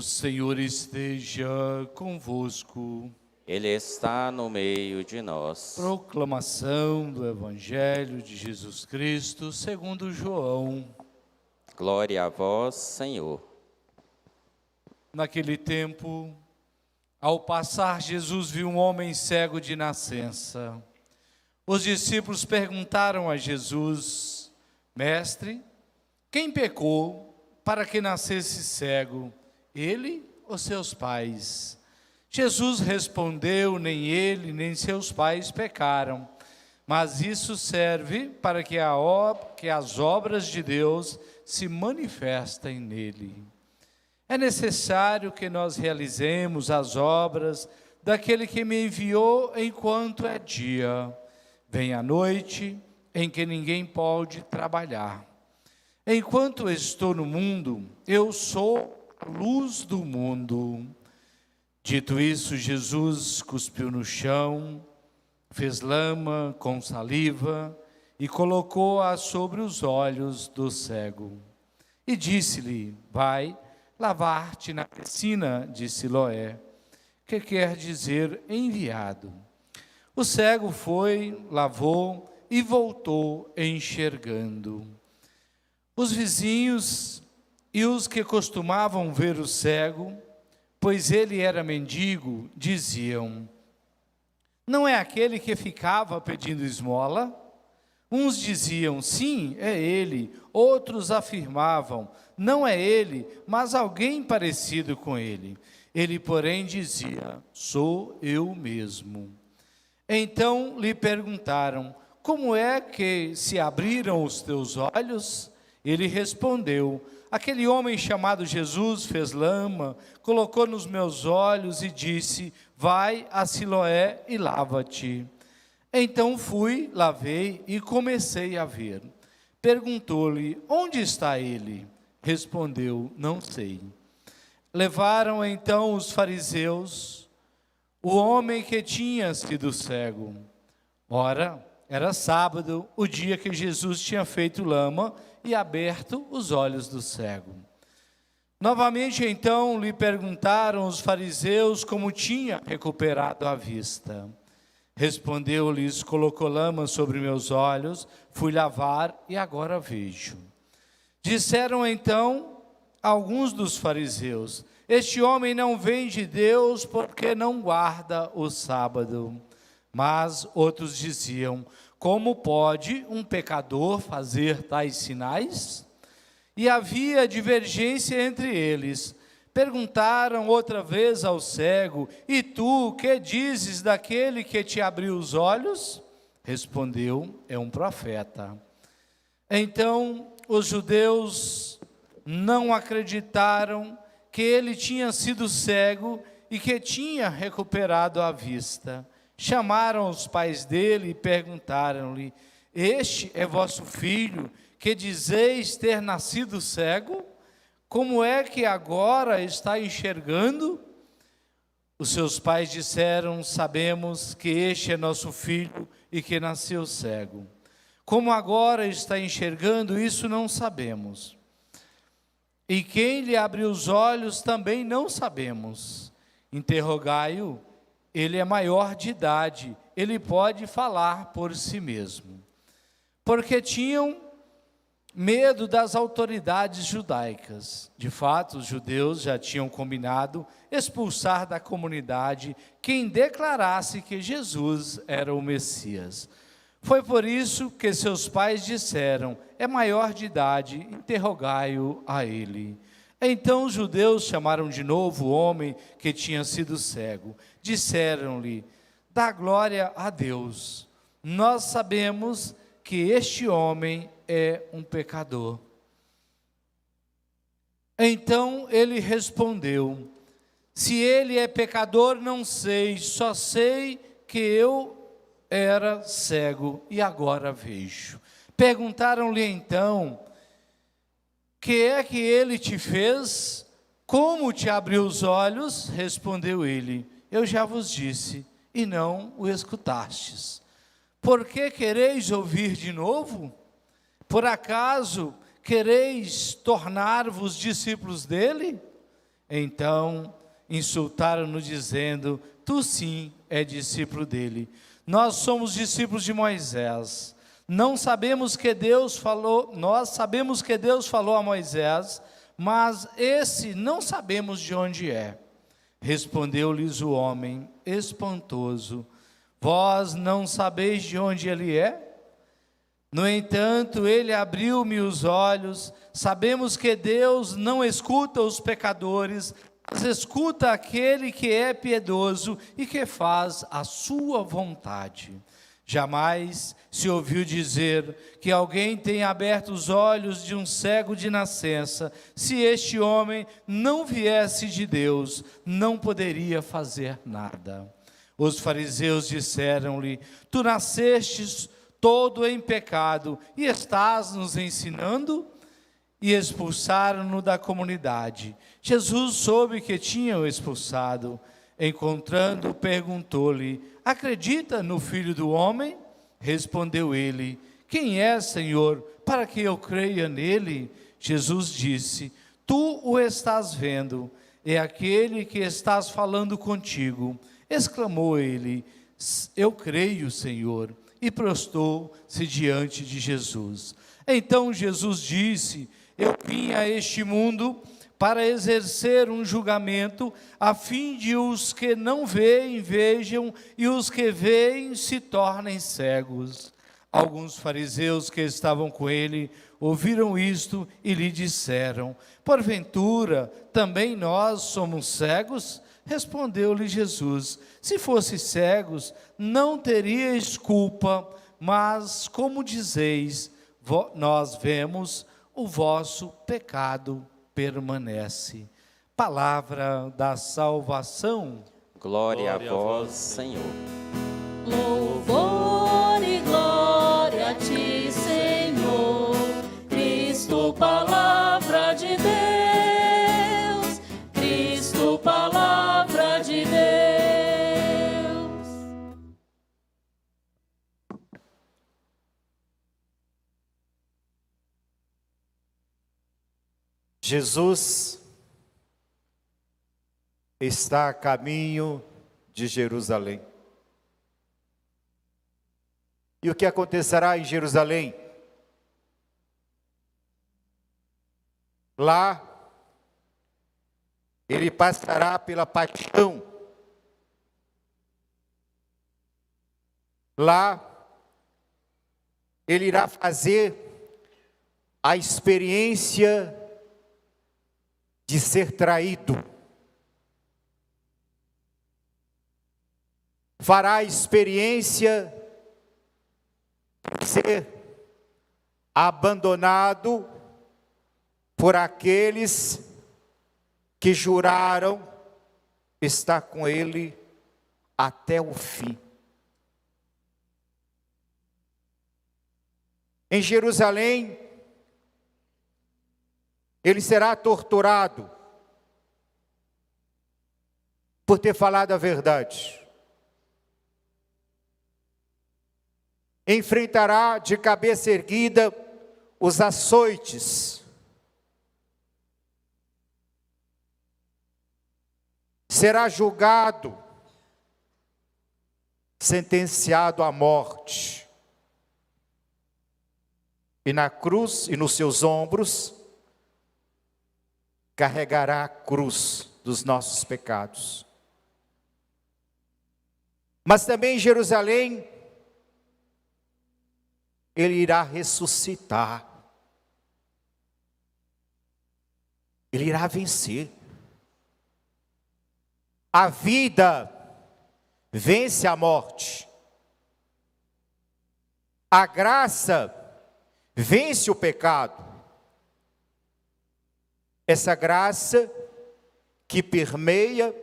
O Senhor esteja convosco. Ele está no meio de nós. Proclamação do Evangelho de Jesus Cristo segundo João. Glória a vós, Senhor. Naquele tempo, ao passar, Jesus viu um homem cego de nascença. Os discípulos perguntaram a Jesus: Mestre, quem pecou para que nascesse cego, ele ou seus pais? Jesus respondeu: nem ele, nem seus pais pecaram, mas isso serve para que as obras de Deus se manifestem nele. É necessário que nós realizemos as obras daquele que me enviou enquanto é dia. Vem a noite em que ninguém pode trabalhar. Enquanto estou no mundo, eu sou a luz do mundo. Dito isso, Jesus cuspiu no chão, fez lama com saliva e colocou-a sobre os olhos do cego. E disse-lhe: vai lavar-te na piscina de Siloé, que quer dizer enviado. O cego foi, lavou e voltou enxergando. Os vizinhos e os que costumavam ver o cego, pois ele era mendigo, diziam: não é aquele que ficava pedindo esmola? Uns diziam: sim, é ele. Outros afirmavam: não é ele, mas alguém parecido com ele. Ele, porém, dizia: sou eu mesmo. Então lhe perguntaram: como é que se abriram os teus olhos? Ele respondeu: aquele homem chamado Jesus fez lama, colocou nos meus olhos e disse: vai a Siloé e lava-te. Então fui, lavei e comecei a ver. Perguntou-lhe: onde está ele? Respondeu: não sei. Levaram então os fariseus o homem que tinha sido cego. Ora, era sábado, o dia que Jesus tinha feito lama e aberto os olhos do cego. Novamente então lhe perguntaram os fariseus como tinha recuperado a vista. Respondeu-lhes: colocou lama sobre meus olhos, fui lavar e agora vejo. Disseram então alguns dos fariseus: este homem não vem de Deus porque não guarda o sábado. Mas outros diziam: como pode um pecador fazer tais sinais? E havia divergência entre eles. Perguntaram outra vez ao cego: e tu, que dizes daquele que te abriu os olhos? Respondeu: é um profeta. Então os judeus não acreditaram que ele tinha sido cego e que tinha recuperado a vista. Chamaram os pais dele e perguntaram-lhe: este é vosso filho, que dizeis ter nascido cego? Como é que agora está enxergando? Os seus pais disseram: sabemos que este é nosso filho e que nasceu cego. Como agora está enxergando, isso não sabemos. E quem lhe abriu os olhos também não sabemos. Interrogai-o. Ele é maior de idade, ele pode falar por si mesmo. Porque tinham medo das autoridades judaicas. De fato, os judeus já tinham combinado expulsar da comunidade quem declarasse que Jesus era o Messias. Foi por isso que seus pais disseram: é maior de idade, interrogai-o a ele. Então os judeus chamaram de novo o homem que tinha sido cego. Disseram-lhe: dá glória a Deus. Nós sabemos que este homem é um pecador. Então ele respondeu: se ele é pecador, não sei, só sei que eu era cego e agora vejo. Perguntaram-lhe então: que é que ele te fez? Como te abriu os olhos? Respondeu ele: eu já vos disse, e não o escutastes. Por que quereis ouvir de novo? Por acaso quereis tornar-vos discípulos dele? Então insultaram-no dizendo: tu sim é discípulo dele. Nós somos discípulos de Moisés. Nós sabemos que Deus falou a Moisés, mas esse não sabemos de onde é. Respondeu-lhes o homem, espantoso: vós não sabeis de onde ele é? No entanto, ele abriu-me os olhos. Sabemos que Deus não escuta os pecadores, mas escuta aquele que é piedoso e que faz a sua vontade. Jamais se ouviu dizer que alguém tenha aberto os olhos de um cego de nascença. Se este homem não viesse de Deus, não poderia fazer nada. Os fariseus disseram-lhe: tu nascestes todo em pecado e estás nos ensinando? E expulsaram-no da comunidade. Jesus soube que tinham expulsado. Encontrando, perguntou-lhe: acredita no Filho do Homem? Respondeu ele: quem é, Senhor, para que eu creia nele? Jesus disse: tu o estás vendo, é aquele que estás falando contigo. Exclamou ele: eu creio, Senhor, e prostou-se diante de Jesus. Então Jesus disse: eu vim a este mundo para exercer um julgamento, a fim de os que não veem, vejam, e os que veem se tornem cegos. Alguns fariseus que estavam com ele ouviram isto e lhe disseram: porventura, também nós somos cegos? Respondeu-lhe Jesus: se fossem cegos, não teríeis culpa, mas como dizeis, nós vemos, o vosso pecado permanece. Palavra da salvação. Glória a vós, Senhor. Louvor e glória a ti, Senhor, Cristo, palavra de Deus, Cristo, palavra de Deus. Jesus está a caminho de Jerusalém. E o que acontecerá em Jerusalém? Lá, ele passará pela paixão. Lá, ele irá fazer a experiência de ser traído. Fará a experiência de ser abandonado por aqueles que juraram estar com ele até o fim. Em Jerusalém, ele será torturado por ter falado a verdade. Enfrentará de cabeça erguida os açoites. Será julgado, sentenciado à morte. E na cruz e nos seus ombros, carregará a cruz dos nossos pecados. Mas também em Jerusalém, ele irá ressuscitar. Ele irá vencer. A vida vence a morte. A graça vence o pecado. Essa graça que permeia,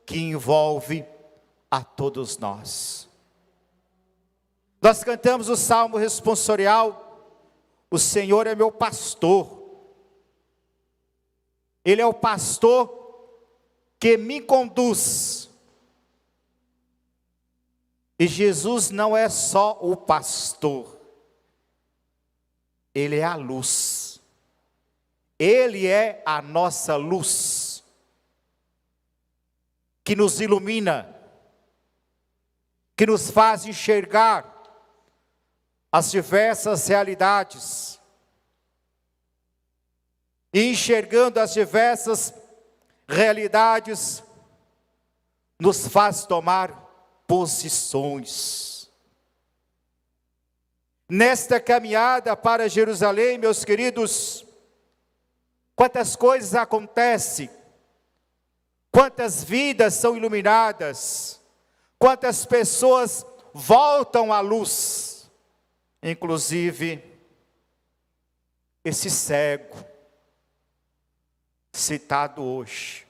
que envolve a todos nós. Nós cantamos o Salmo responsorial: o Senhor é meu pastor. Ele é o pastor que me conduz. E Jesus não é só o pastor. Ele é a luz. Ele é a nossa luz. que nos ilumina, que nos faz enxergar as diversas realidades. E enxergando as diversas realidades, nos faz tomar posições. Nesta caminhada para Jerusalém, meus queridos, quantas coisas acontecem, quantas vidas são iluminadas, quantas pessoas voltam à luz, inclusive esse cego, citado hoje.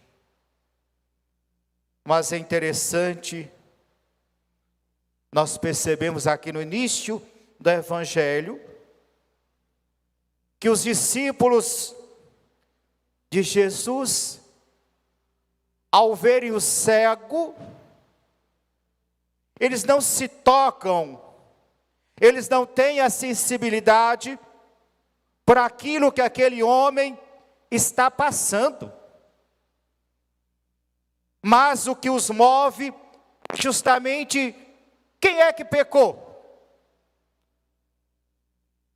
Mas é interessante, nós percebemos aqui no início do Evangelho, que os discípulos de Jesus, ao verem o cego, eles não se tocam, eles não têm a sensibilidade por aquilo que aquele homem está passando. Mas o que os move, justamente, quem é que pecou?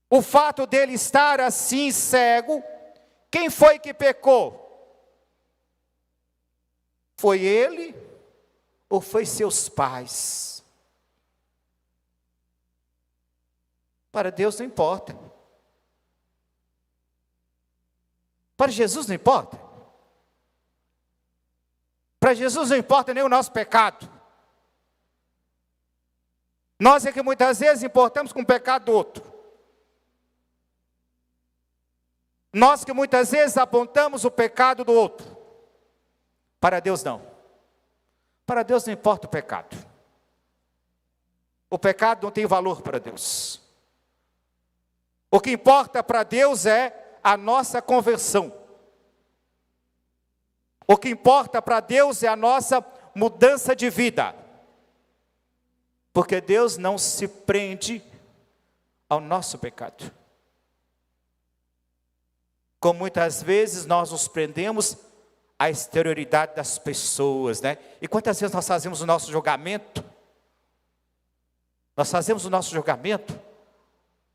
O fato dele estar assim cego, quem foi que pecou? Foi ele ou foi seus pais? Para Deus não importa. Para Jesus não importa. Para Jesus não importa nem o nosso pecado. Nós é que muitas vezes importamos com o pecado do outro. Nós que muitas vezes apontamos o pecado do outro. Para Deus não. Para Deus não importa o pecado. O pecado não tem valor para Deus. O que importa para Deus é a nossa conversão. O que importa para Deus é a nossa mudança de vida. Porque Deus não se prende ao nosso pecado. Como muitas vezes nós nos prendemos à exterioridade das pessoas, né? E quantas vezes nós fazemos o nosso julgamento? Nós fazemos o nosso julgamento.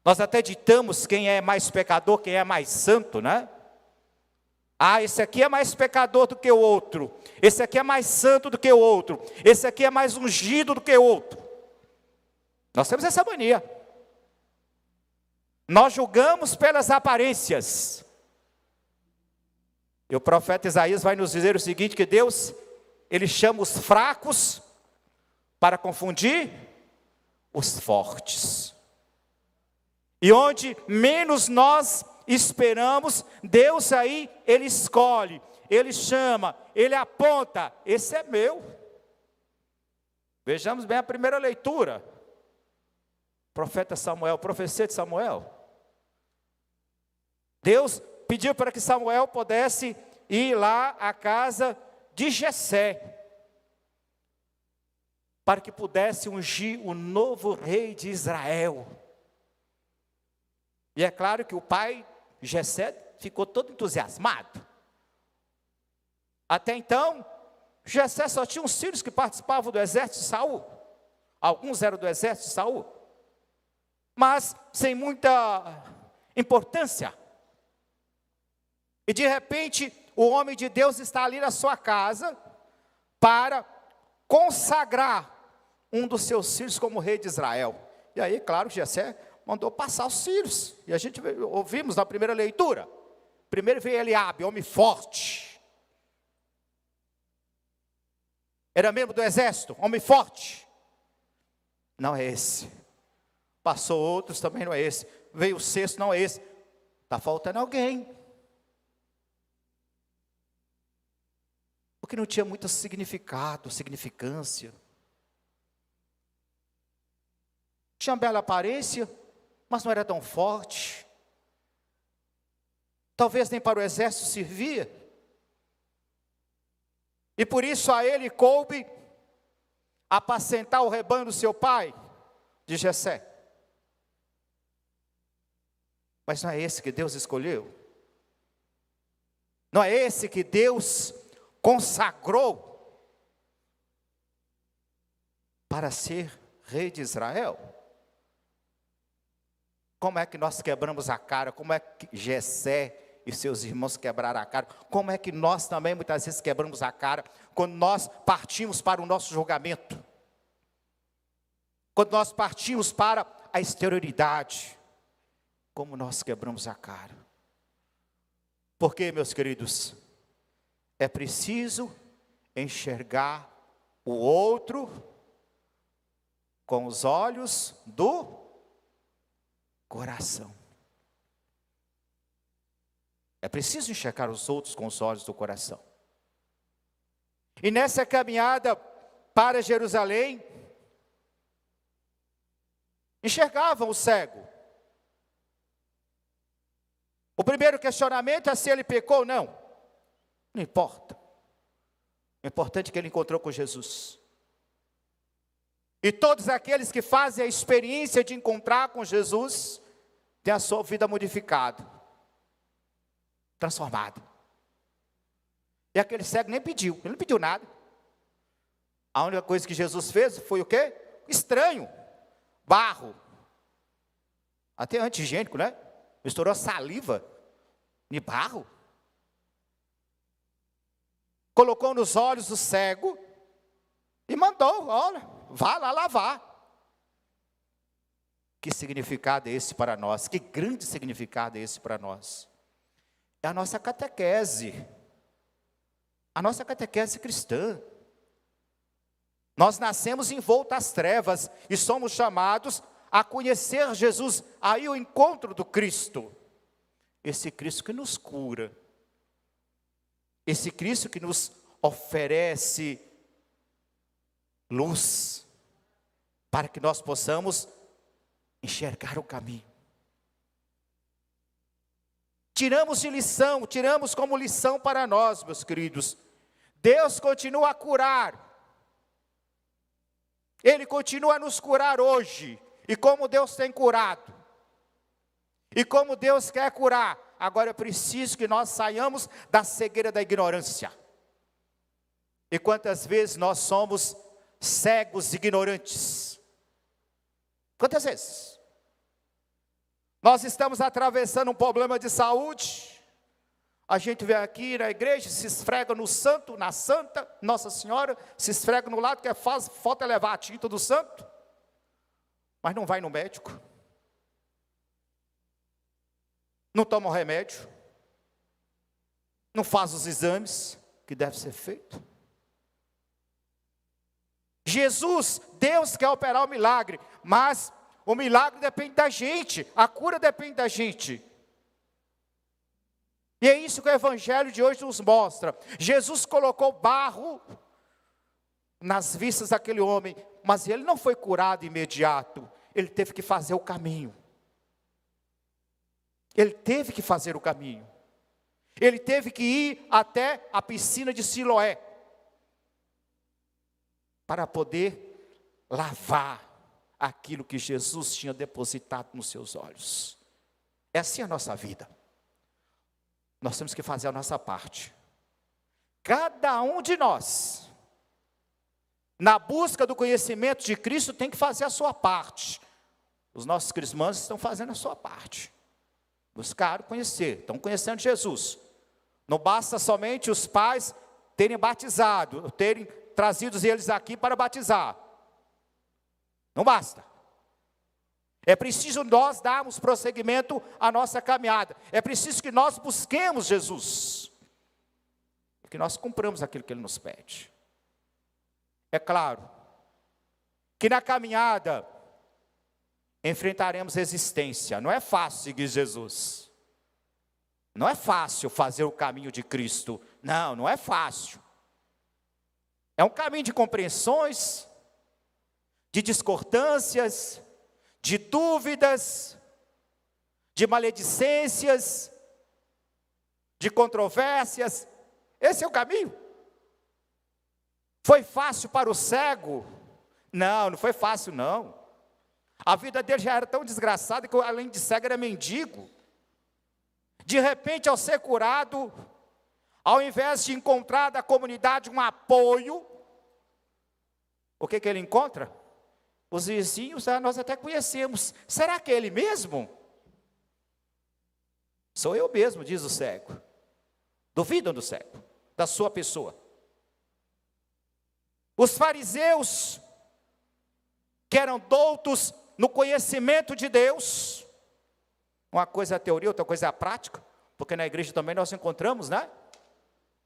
Nós até ditamos quem é mais pecador, quem é mais santo, né? Ah, esse aqui é mais pecador do que o outro. Esse aqui é mais santo do que o outro. Esse aqui é mais ungido do que o outro. Nós temos essa mania. Nós julgamos pelas aparências. E o profeta Isaías vai nos dizer o seguinte, que Deus, Ele chama os fracos para confundir os fortes. E onde menos nós esperamos, Deus aí, Ele escolhe, Ele chama, Ele aponta, esse é meu. Vejamos bem a primeira leitura. Profeta Samuel, profecia de Samuel. Deus pediu para que Samuel pudesse ir lá à casa de Jessé, para que pudesse ungir o novo rei de Israel. E é claro que o pai, Jessé, ficou todo entusiasmado. Até então, Jessé só tinha uns filhos que participavam do exército de Saul. Alguns eram do exército de Saul, mas sem muita importância. E de repente, o homem de Deus está ali na sua casa para consagrar um dos seus filhos como rei de Israel. E aí, claro, Jessé mandou passar os filhos. E a gente ouvimos na primeira leitura. Primeiro veio Eliabe, homem forte. Era membro do exército, homem forte. Não é esse. Passou outros, também não é esse. Veio o sexto, não é esse. Está faltando alguém. Porque não tinha muito significado, significância. Tinha bela aparência, mas não era tão forte. Talvez nem para o exército servia. E por isso a ele coube apacentar o rebanho do seu pai, de Jessé. Mas não é esse que Deus escolheu? Não é esse que Deus consagrou? para ser rei de Israel? Como é que nós quebramos a cara? Como é que Jessé e seus irmãos quebraram a cara? Como é que nós também muitas vezes quebramos a cara quando nós partimos para o nosso julgamento? Quando nós partimos para a exterioridade? Como nós quebramos a cara? Porque, meus queridos, é preciso enxergar o outro com os olhos do coração. É preciso enxergar os outros com os olhos do coração. E nessa caminhada para Jerusalém, enxergavam o cego. O primeiro questionamento é se ele pecou ou não. Não importa. O importante é que ele encontrou com Jesus. E todos aqueles que fazem a experiência de encontrar com Jesus, têm a sua vida modificada, transformada. E aquele cego nem pediu, ele não pediu nada. A única coisa que Jesus fez foi o quê? Estranho, barro, até anti-higiênico, né? Misturou saliva e barro. Colocou nos olhos do cego e mandou, olha, vá lá lavar. Que significado é esse para nós? Que grande significado é esse para nós? É a nossa catequese. A nossa catequese cristã. Nós nascemos envoltos às trevas e somos chamados a conhecer Jesus. Aí o encontro do Cristo. Esse Cristo que nos cura. Esse Cristo que nos oferece luz, para que nós possamos enxergar o caminho. Tiramos de lição, tiramos como lição para nós, meus queridos. Deus continua a curar. Ele continua a nos curar hoje. E como Deus tem curado. E como Deus quer curar. Agora é preciso que nós saiamos da cegueira da ignorância. E quantas vezes nós somos cegos, ignorantes? Quantas vezes? Nós estamos atravessando um problema de saúde. A gente vem aqui na igreja, se esfrega no santo, na santa, Nossa Senhora, se esfrega no lado que falta levar a tinta do santo, mas não vai no médico. Não toma o remédio. Não faz os exames que deve ser feito. Jesus, Deus quer operar o milagre, mas o milagre depende da gente, a cura depende da gente. E é isso que o evangelho de hoje nos mostra. Jesus colocou barro nas vistas daquele homem, mas ele não foi curado imediato, ele teve que fazer o caminho. Ele teve que fazer o caminho. Ele teve que ir até a piscina de Siloé, para poder lavar aquilo que Jesus tinha depositado nos seus olhos. É assim a nossa vida. Nós temos que fazer a nossa parte. Cada um de nós, na busca do conhecimento de Cristo, tem que fazer a sua parte. Os nossos cristãos estão fazendo a sua parte. Buscaram conhecer, estão conhecendo Jesus. Não basta somente os pais terem batizado, terem trazidos eles aqui para batizar. Não basta. É preciso nós darmos prosseguimento à nossa caminhada. É preciso que nós busquemos Jesus. Que nós cumpramos aquilo que Ele nos pede. É claro que na caminhada enfrentaremos resistência. Não é fácil seguir Jesus. Não é fácil fazer o caminho de Cristo. Não, não é fácil. É um caminho de compreensões, de discordâncias, de dúvidas, de maledicências, de controvérsias. Esse é o caminho. Foi fácil para o cego? Não, não foi fácil não. A vida dele já era tão desgraçada que além de cego era mendigo. De repente, ao ser curado, ao invés de encontrar da comunidade um apoio, o que ele encontra? Os vizinhos, nós até conhecemos. Será que é ele mesmo? Sou eu mesmo, diz o cego. Duvidam do cego, da sua pessoa. Os fariseus, que eram doutos no conhecimento de Deus, uma coisa é a teoria, outra coisa é a prática, porque na igreja também nós encontramos, né?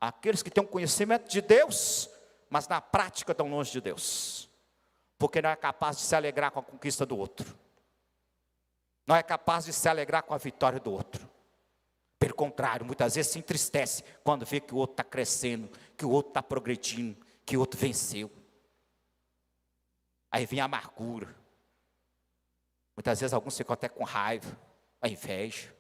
Aqueles que têm um conhecimento de Deus, mas na prática estão longe de Deus, porque não é capaz de se alegrar com a conquista do outro, não é capaz de se alegrar com a vitória do outro. Pelo contrário, muitas vezes se entristece quando vê que o outro está crescendo, que o outro está progredindo, que o outro venceu. Aí vem a amargura. Muitas vezes alguns ficam até com raiva, a inveja.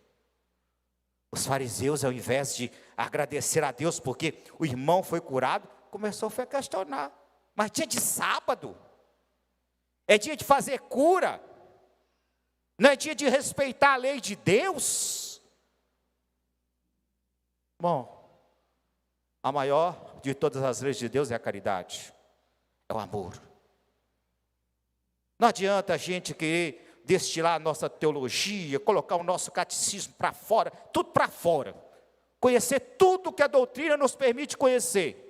Os fariseus, ao invés de agradecer a Deus porque o irmão foi curado, começou a questionar. Mas dia de sábado, é dia de fazer cura, não é dia de respeitar a lei de Deus? Bom, a maior de todas as leis de Deus é a caridade, é o amor. Não adianta a gente querer destilar a nossa teologia, colocar o nosso catecismo para fora, tudo para fora. Conhecer tudo que a doutrina nos permite conhecer.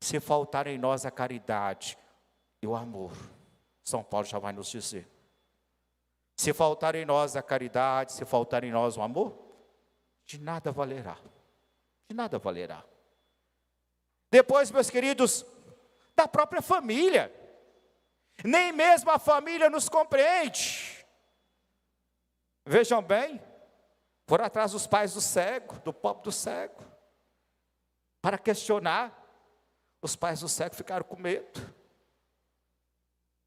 Se faltar em nós a caridade e o amor, São Paulo já vai nos dizer. Se faltar em nós a caridade, se faltar em nós o amor, de nada valerá. De nada valerá. Depois, meus queridos, da própria família. Nem mesmo a família nos compreende. Vejam bem, foram atrás dos pais do cego, do pobre do cego, para questionar. Os pais do cego ficaram com medo.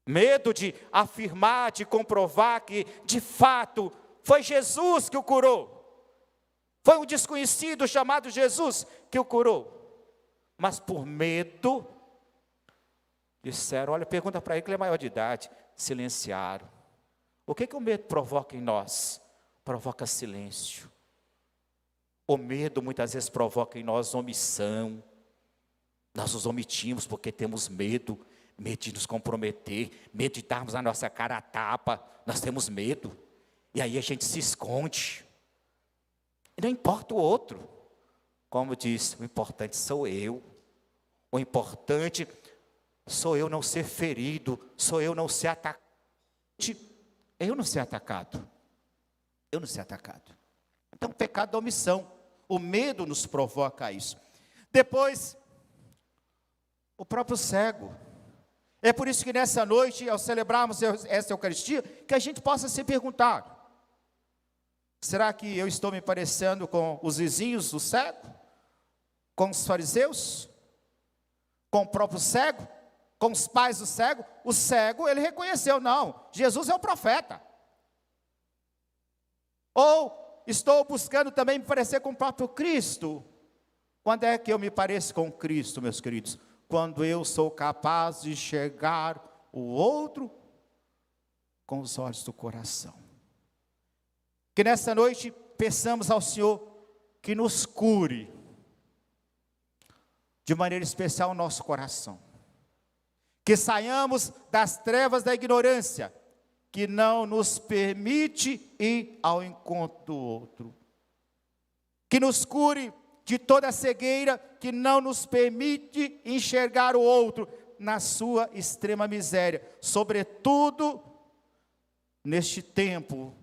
Medo de afirmar, de comprovar que, de fato, foi Jesus que o curou. Foi um desconhecido chamado Jesus que o curou. Mas por medo, disseram, olha, pergunta para ele que ele é maior de idade. Silenciaram. O que o medo provoca em nós? Provoca silêncio. O medo muitas vezes provoca em nós omissão. Nós nos omitimos porque temos medo. Medo de nos comprometer. Medo de darmos a nossa cara a tapa. Nós temos medo. E aí a gente se esconde. Não importa o outro. Como diz, o importante sou eu. O importante sou eu não ser ferido. Sou eu não ser atacado. Eu não ser atacado. Eu não ser atacado. Então, pecado da omissão. O medo nos provoca isso. Depois, o próprio cego. É por isso que nessa noite, ao celebrarmos essa Eucaristia, que a gente possa se perguntar: será que eu estou me parecendo com os vizinhos do cego? Com os fariseus? Com o próprio cego? Com os pais do cego? O cego, ele reconheceu, não, Jesus é o profeta. Ou estou buscando também me parecer com o próprio Cristo? Quando é que eu me pareço com Cristo, meus queridos? Quando eu sou capaz de enxergar o outro com os olhos do coração. Que nessa noite peçamos ao Senhor que nos cure, de maneira especial o nosso coração. Que saiamos das trevas da ignorância, que não nos permite ir ao encontro do outro. Que nos cure de toda a cegueira que não nos permite enxergar o outro na sua extrema miséria. Sobretudo neste tempo,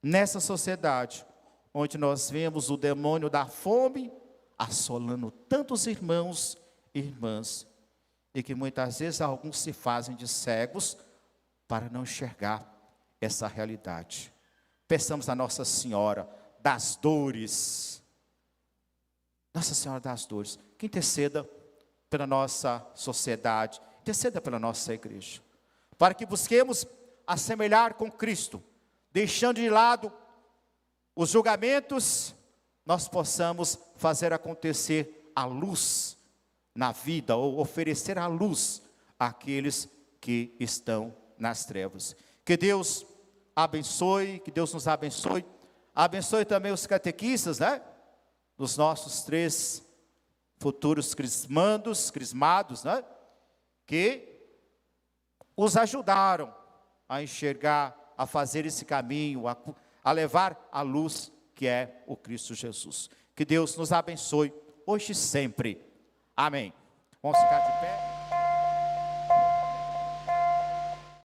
nessa sociedade, onde nós vemos o demônio da fome assolando tantos irmãos e irmãs, e que muitas vezes alguns se fazem de cegos para não enxergar essa realidade. Peçamos a Nossa Senhora das Dores, Nossa Senhora das Dores, que interceda pela nossa sociedade, interceda pela nossa igreja, para que busquemos assemelhar com Cristo, deixando de lado os julgamentos, nós possamos fazer acontecer a luz na vida, ou oferecer a luz àqueles que estão nas trevas. Que Deus abençoe, que Deus nos abençoe, abençoe também os catequistas, né? Dos nossos 3 futuros crismados, né? Que os ajudaram a enxergar, a fazer esse caminho, a levar a luz que é o Cristo Jesus. Que Deus nos abençoe hoje e sempre. Amém. Vamos ficar de pé.